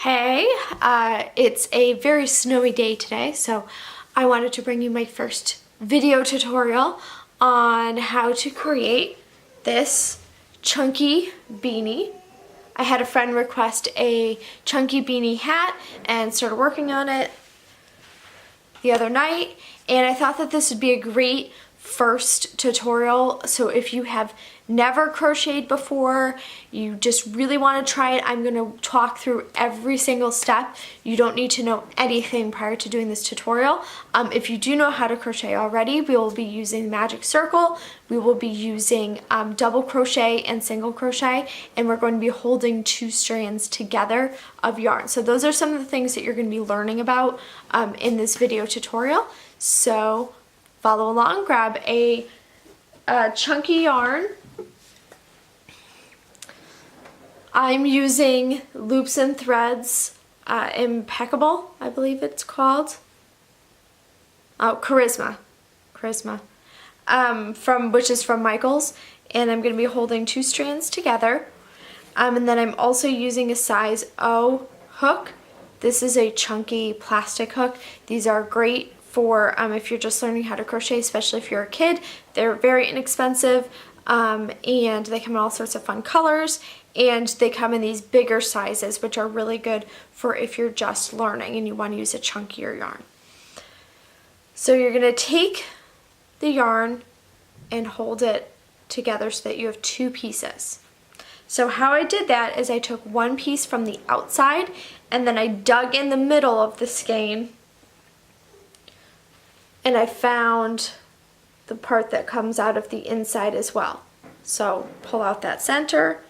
Hey, it's a very snowy day today, so I wanted to bring you my first video tutorial on how to create this chunky beanie. I had a friend request a chunky beanie hat and started working on it the other night, and I thought that this would be a great first tutorial. So if you have never crocheted before, you just really want to try it, I'm going to talk through every single step. You don't need to know anything prior to doing this tutorial. If you do know how to crochet already, we will be using magic circle, we will be using double crochet and single crochet, and we're going to be holding 2 strands together of yarn. So those are some of the things that you're going to be learning about in this video tutorial. So follow along, grab a chunky yarn. I'm using Loops and Threads Impeccable, I believe it's called. Oh, Charisma, which is from Michaels, and I'm going to be holding 2 strands together. And then I'm also using a size O hook. This is a chunky plastic hook. These are great for if you're just learning how to crochet, especially if you're a kid. They're very inexpensive, and they come in all sorts of fun colors, and they come in these bigger sizes, which are really good for if you're just learning and you want to use a chunkier yarn. So you're going to take the yarn and hold it together so that you have 2 pieces. So how I did that is I took 1 piece from the outside and then I dug in the middle of the skein, and I found the part that comes out of the inside as well. So pull out that center,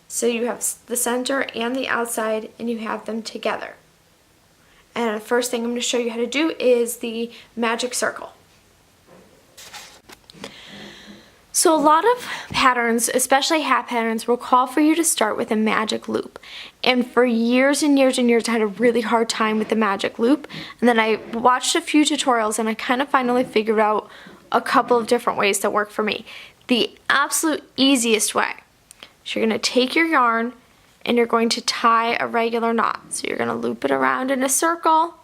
so you have the center and the outside, and you have them together. And the first thing I'm going to show you how to do is the magic circle. So a lot of patterns, especially hat patterns, will call for you to start with a magic loop. And for years and years and years, I had a really hard time with the magic loop. And then I watched a few tutorials and I kind of finally figured out a couple of different ways that work for me. The absolute easiest way, so you're going to take your yarn and you're going to tie a regular knot. So you're going to loop it around in a circle,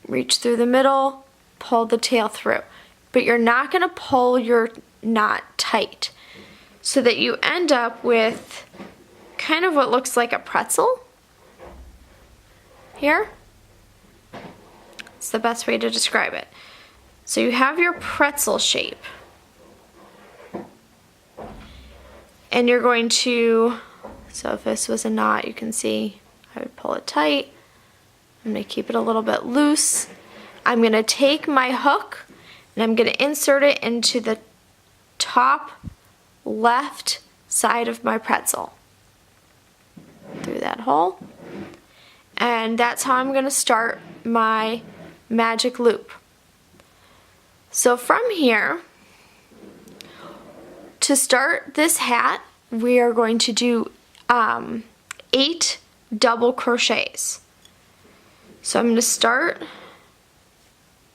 reach through the middle, pull the tail through. But you're not going to pull your knot tight, so that you end up with kind of what looks like a pretzel here. It's the best way to describe it. So you have your pretzel shape, and you're going to, so if this was a knot, you can see I would pull it tight. I'm going to keep it a little bit loose. I'm going to take my hook and I'm going to insert it into the top left side of my pretzel, through that hole. And that's how I'm going to start my magic loop. So from here, to start this hat, we are going to do 8 double crochets. So I'm going to start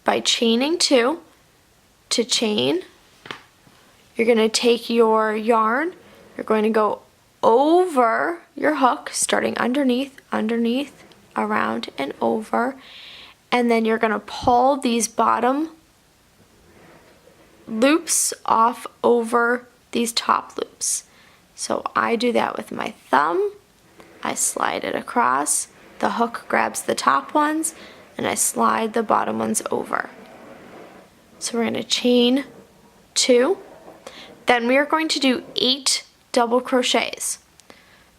by chaining 2. To chain, you're going to take your yarn, you're going to go over your hook, starting underneath, around and over, and then you're going to pull these bottom loops off over these top loops. So I do that with my thumb, I slide it across, the hook grabs the top ones, and I slide the bottom ones over. So we're going to chain 2. Then we are going to do 8 double crochets.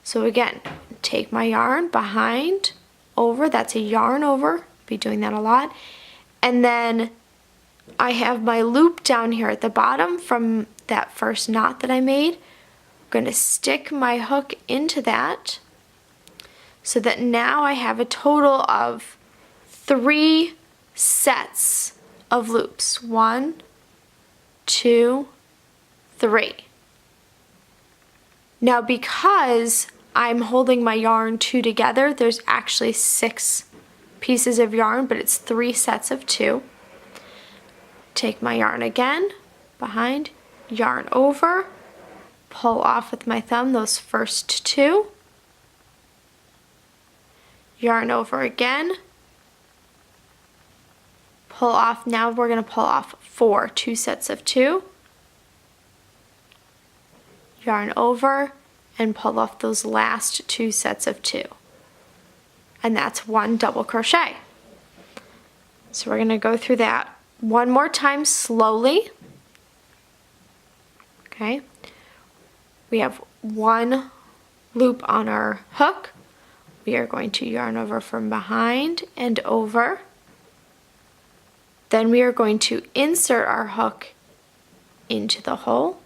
So again, take my yarn behind, over, that's a yarn over, be doing that a lot. And then I have my loop down here at the bottom from that first knot that I made. I'm going to stick my hook into that, so that now I have a total of 3 sets of loops. 1, 2, 3. Now because I'm holding my yarn 2 together, there's actually 6 pieces of yarn, but it's 3 sets of 2. Take my yarn again, behind, yarn over, pull off with my thumb those first 2, yarn over again, pull off. Now we're going to pull off 4 2 sets of 2, yarn over, and pull off those last 2 sets of 2. And that's 1 double crochet. So we're going to go through that one more time slowly. Okay. We have 1 loop on our hook. We are going to yarn over from behind and over. Then we are going to insert our hook into the hole,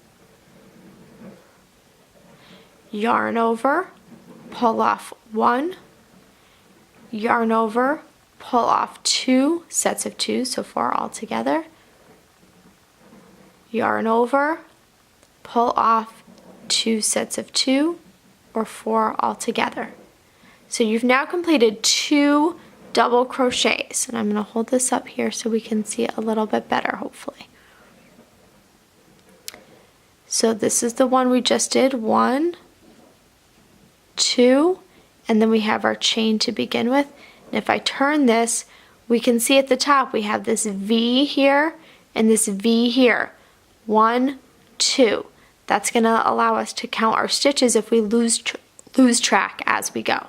yarn over, pull off 1, yarn over, pull off 2 sets of 2, so 4 all together, yarn over, pull off 2 sets of 2, or 4 all together. So you've now completed 2 double crochets, and I'm going to hold this up here so we can see it a little bit better, hopefully. So this is the one we just did, 1, 2, and then we have our chain to begin with. And if I turn this, we can see at the top we have this V here and this V here. 1, 2. That's going to allow us to count our stitches if we lose track as we go.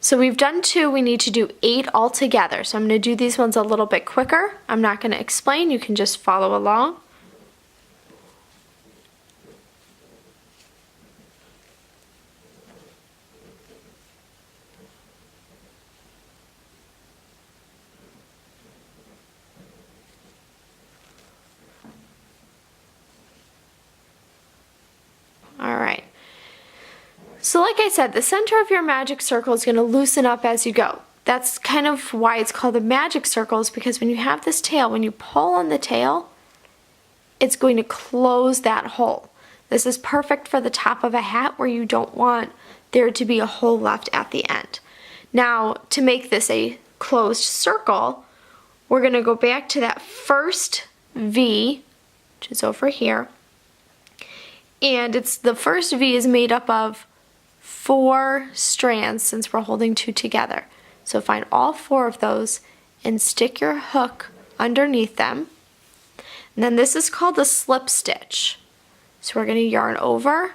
So we've done 2, we need to do 8 altogether. So I'm going to do these ones a little bit quicker. I'm not going to explain, you can just follow along. Alright. So like I said, the center of your magic circle is going to loosen up as you go. That's kind of why it's called a magic circle, is because when you have this tail, when you pull on the tail, it's going to close that hole. This is perfect for the top of a hat where you don't want there to be a hole left at the end. Now, to make this a closed circle, we're going to go back to that first V, which is over here, and the first V is made up of 4 strands since we're holding 2 together. So find all 4 of those and stick your hook underneath them. And then this is called a slip stitch. So we're going to yarn over,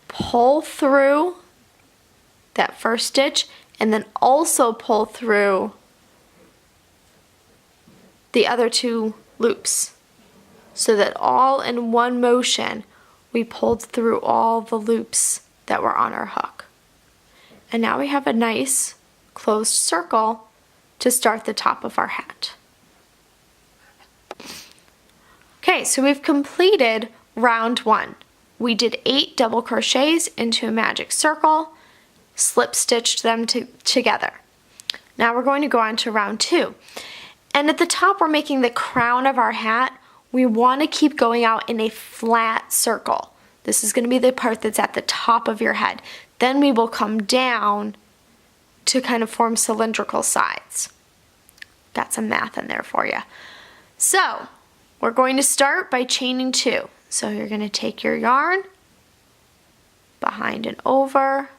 pull through that first stitch, and then also pull through the other 2 loops, so that all in one motion we pulled through all the loops that were on our hook. And now we have a nice closed circle to start the top of our hat. Okay, so we've completed round 1. We did 8 double crochets into a magic circle, slip stitched them together. Now we're going to go on to round 2. And at the top we're making the crown of our hat. We want to keep going out in a flat circle. This is going to be the part that's at the top of your head. Then we will come down to kind of form cylindrical sides. Got some math in there for you. So we're going to start by chaining 2. So you're going to take your yarn behind and over,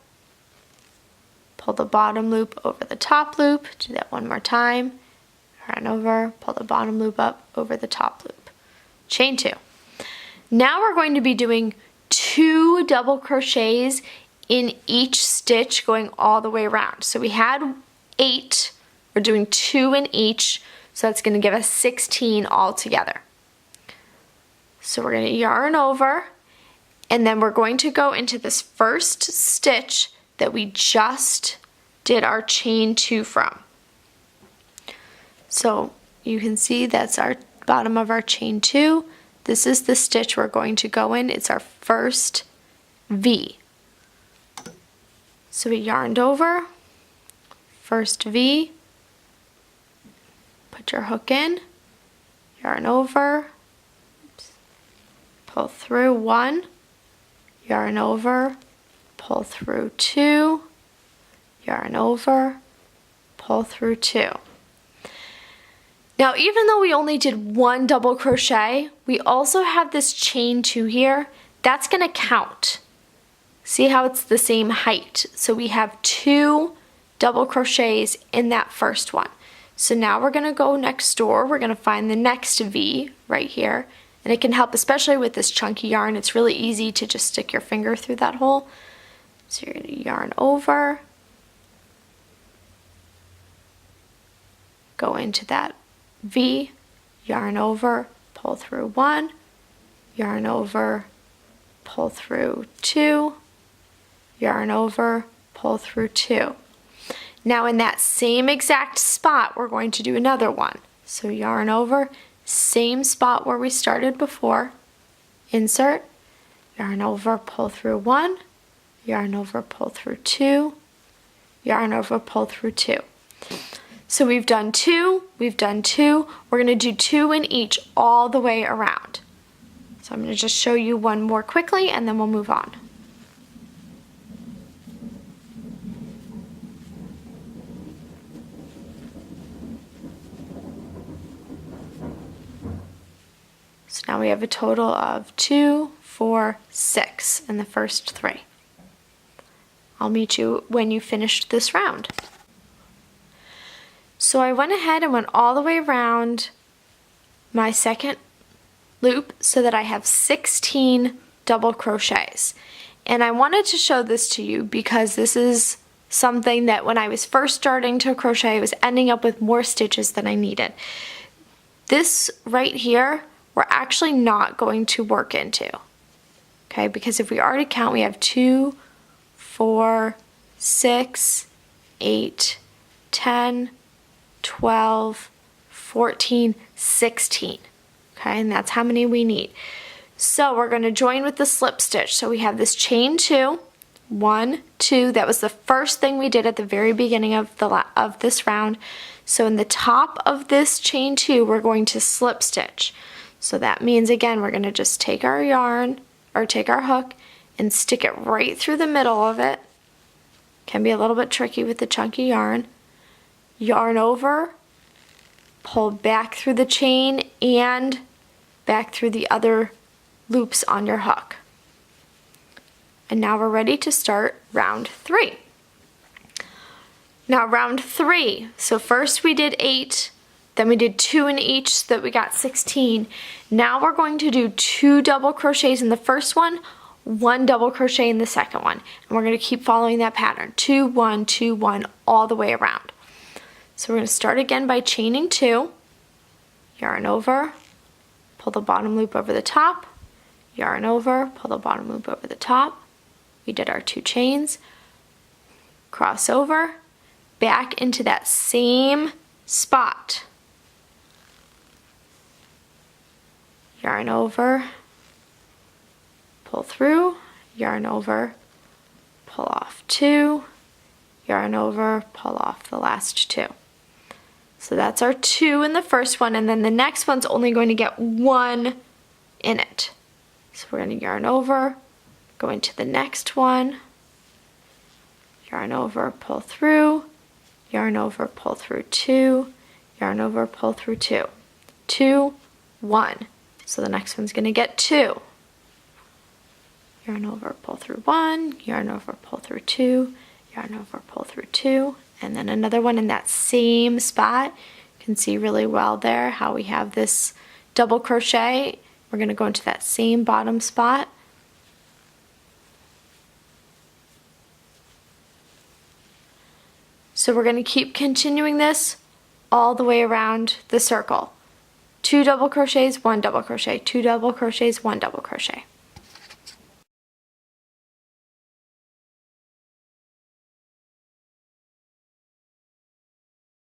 pull the bottom loop over the top loop. Do that one more time. Yarn over, pull the bottom loop up over the top loop. Chain 2. Now we're going to be doing 2 double crochets in each stitch going all the way around. So we had 8, we're doing 2 in each, so that's going to give us 16 all together. So we're going to yarn over, and then we're going to go into this first stitch that we just did our chain 2 from. So you can see that's our bottom of our chain 2. This is the stitch we're going to go in. It's our first V. So we yarned over, first V, put your hook in, yarn over, pull through 1, yarn over, pull through 2, yarn over, pull through 2. Now, even though we only did 1 double crochet, we also have this chain 2 here. That's going to count. See how it's the same height. So we have 2 double crochets in that first one. So now we're going to go next door. We're going to find the next V right here. And it can help, especially with this chunky yarn. It's really easy to just stick your finger through that hole. So you're going to yarn over, go into that V, yarn over, pull through 1, yarn over, pull through 2, yarn over, pull through 2. Now in that same exact spot, we're going to do another one. So yarn over, same spot where we started before, insert, yarn over, pull through 1, yarn over, pull through 2, yarn over, pull through 2. So we've done 2, we've done 2, we're going to do 2 in each all the way around. So I'm going to just show you one more quickly and then we'll move on. So now we have a total of 2, 4, 6 in the first 3. I'll meet you when you finished this round. So I went ahead and went all the way around my second loop so that I have 16 double crochets. And I wanted to show this to you because this is something that when I was first starting to crochet, I was ending up with more stitches than I needed. This right here, we're actually not going to work into, okay? Because if we already count, we have 2, 4, 6, 8, 10, 12, 14, 16, okay? And that's how many we need. So we're going to join with the slip stitch. So we have this chain 2, 1, 2. That was the first thing we did at the very beginning of this round. So in the top of this chain 2, we're going to slip stitch. So that means, again, we're going to just take our yarn, or take our hook, and stick it right through the middle of it. Can be a little bit tricky with the chunky yarn. Yarn over, pull back through the chain, and back through the other loops on your hook. And now we're ready to start round 3. Now round 3, so first we did 8, then we did 2 in each so that we got 16. Now we're going to do 2 double crochets in the first one, 1 double crochet in the second one. And we're going to keep following that pattern, 2, 1, 2, 1, all the way around. So we're going to start again by chaining 2, yarn over, pull the bottom loop over the top, yarn over, pull the bottom loop over the top. We did our 2 chains, cross over, back into that same spot. Yarn over, pull through, yarn over, pull off 2, yarn over, pull off the last 2. So that's our 2 in the first one, and then the next one's only going to get 1 in it. So we're going to yarn over, go into the next one, yarn over, pull through, yarn over, pull through 2, yarn over, pull through 2. 2, 1. So the next one's going to get 2. Yarn over, pull through 1, yarn over, pull through 2, yarn over, pull through 2, and then another one in that same spot. You can see really well there how we have this double crochet. We're going to go into that same bottom spot. So we're going to keep continuing this all the way around the circle. 2 double crochets, 1 double crochet, 2 double crochets, 1 double crochet.